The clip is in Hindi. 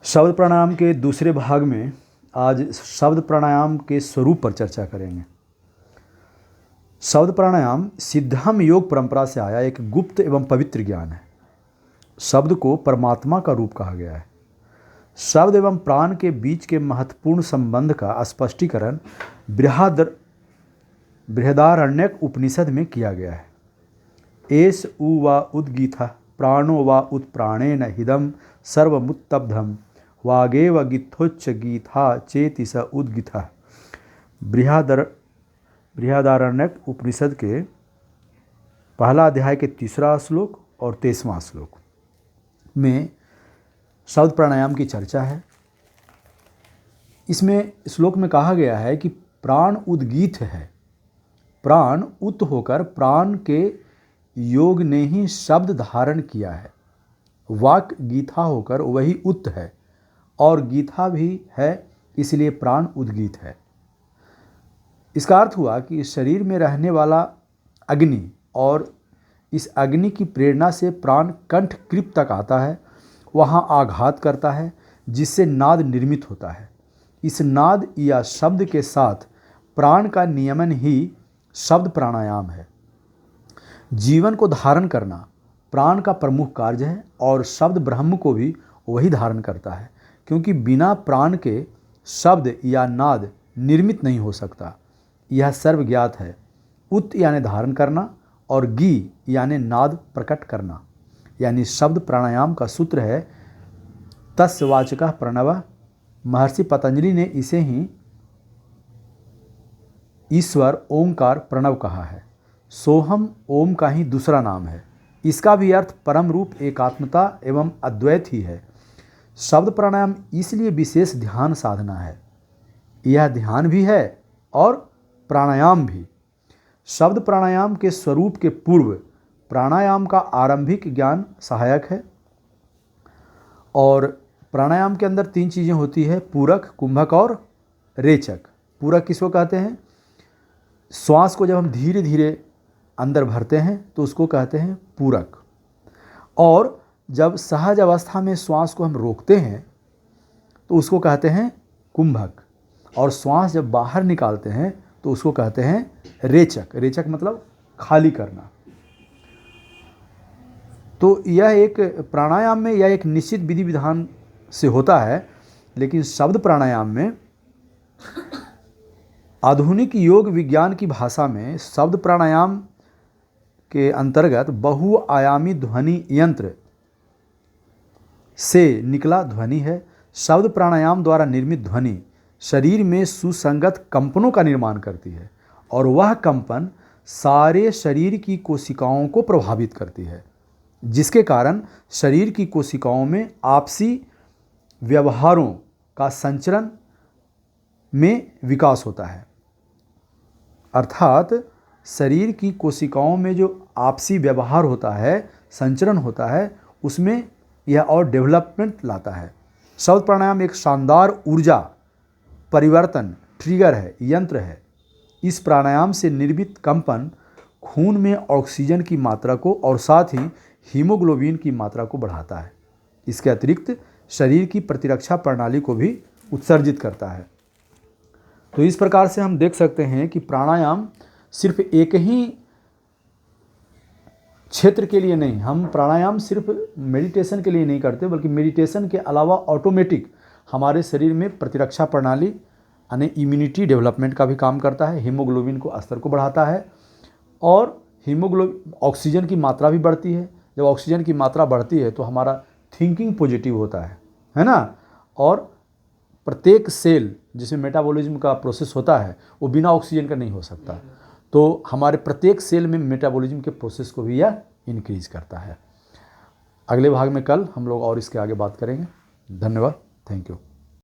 शब्द प्राणायाम के दूसरे भाग में आज शब्द प्राणायाम के स्वरूप पर चर्चा करेंगे। शब्द प्राणायाम सिद्धम योग परंपरा से आया एक गुप्त एवं पवित्र ज्ञान है। शब्द को परमात्मा का रूप कहा गया है। शब्द एवं प्राण के बीच के महत्वपूर्ण संबंध का स्पष्टीकरण बृहदारण्यक उपनिषद में किया गया है। एष उ वा उद्गीत प्राणो वा उत्प्राणेन हिदम सर्वमुत्तब्धम वागेव गीथोच्च गीथा चेति स उद्गीत। बृहदारण्यक उपनिषद के पहला अध्याय के 3वां श्लोक और 23वां श्लोक में शब्द प्राणायाम की चर्चा है। इसमें श्लोक में कहा गया है कि प्राण उद्गीत है। प्राण उत होकर प्राण के योग ने ही शब्द धारण किया है। वाक गीथा होकर वही उत है और गीथा भी है, इसलिए प्राण उद्गीत है। इसका अर्थ हुआ कि इस शरीर में रहने वाला अग्नि और इस अग्नि की प्रेरणा से प्राण कंठ कृप तक आता है, वहाँ आघात करता है, जिससे नाद निर्मित होता है। इस नाद या शब्द के साथ प्राण का नियमन ही शब्द प्राणायाम है। जीवन को धारण करना प्राण का प्रमुख कार्य है और शब्द ब्रह्म को भी वही धारण करता है, क्योंकि बिना प्राण के शब्द या नाद निर्मित नहीं हो सकता। यह सर्वज्ञात है। उत यानी धारण करना और गी यानी नाद प्रकट करना, यानी शब्द प्राणायाम का सूत्र है तस्य वाचकः प्रणवः। महर्षि पतंजलि ने इसे ही ईश्वर ओंकार प्रणव कहा है। सोहम ओम का ही दूसरा नाम है। इसका भी अर्थ परम रूप एकात्मता एवं अद्वैत ही है। शब्द प्राणायाम इसलिए विशेष ध्यान साधना है। यह ध्यान भी है और प्राणायाम भी। शब्द प्राणायाम के स्वरूप के पूर्व प्राणायाम का आरंभिक ज्ञान सहायक है। और प्राणायाम के अंदर 3 चीज़ें होती है, पूरक, कुंभक और रेचक। पूरक किसको कहते हैं? श्वास को जब हम धीरे धीरे अंदर भरते हैं तो उसको कहते हैं पूरक, और जब सहज अवस्था में श्वास को हम रोकते हैं तो उसको कहते हैं कुंभक, और श्वास जब बाहर निकालते हैं तो उसको कहते हैं रेचक। रेचक मतलब खाली करना। तो यह एक प्राणायाम में यह एक निश्चित विधि विधान से होता है, लेकिन शब्द प्राणायाम में आधुनिक योग विज्ञान की भाषा में शब्द प्राणायाम के अंतर्गत बहुआयामी ध्वनि यंत्र से निकला ध्वनि है। शब्द प्राणायाम द्वारा निर्मित ध्वनि शरीर में सुसंगत कंपनों का निर्माण करती है और वह कंपन सारे शरीर की कोशिकाओं को प्रभावित करती है, जिसके कारण शरीर की कोशिकाओं में आपसी व्यवहारों का संचरण में विकास होता है। अर्थात शरीर की कोशिकाओं में जो आपसी व्यवहार होता है, संचरण होता है, उसमें यह और डेवलपमेंट लाता है। शब्द प्राणायाम एक शानदार ऊर्जा परिवर्तन ट्रिगर है, यंत्र है। इस प्राणायाम से निर्मित कंपन खून में ऑक्सीजन की मात्रा को और साथ ही हीमोग्लोबिन की मात्रा को बढ़ाता है। इसके अतिरिक्त शरीर की प्रतिरक्षा प्रणाली को भी उत्सर्जित करता है। तो इस प्रकार से हम देख सकते हैं कि प्राणायाम सिर्फ एक ही क्षेत्र के लिए नहीं, हम प्राणायाम सिर्फ मेडिटेशन के लिए नहीं करते, बल्कि मेडिटेशन के अलावा ऑटोमेटिक हमारे शरीर में प्रतिरक्षा प्रणाली यानी इम्यूनिटी डेवलपमेंट का भी काम करता है। हीमोग्लोबिन को स्तर को बढ़ाता है और ऑक्सीजन की मात्रा भी बढ़ती है। जब ऑक्सीजन की मात्रा बढ़ती है तो हमारा थिंकिंग पॉजिटिव होता है ना। और प्रत्येक सेल जिसमें मेटाबॉलिज्म का प्रोसेस होता है वो बिना ऑक्सीजन का नहीं हो सकता, तो हमारे प्रत्येक सेल में मेटाबॉलिज्म के प्रोसेस को भी यह इंक्रीज करता है। अगले भाग में कल हम लोग और इसके आगे बात करेंगे। धन्यवाद। Thank you.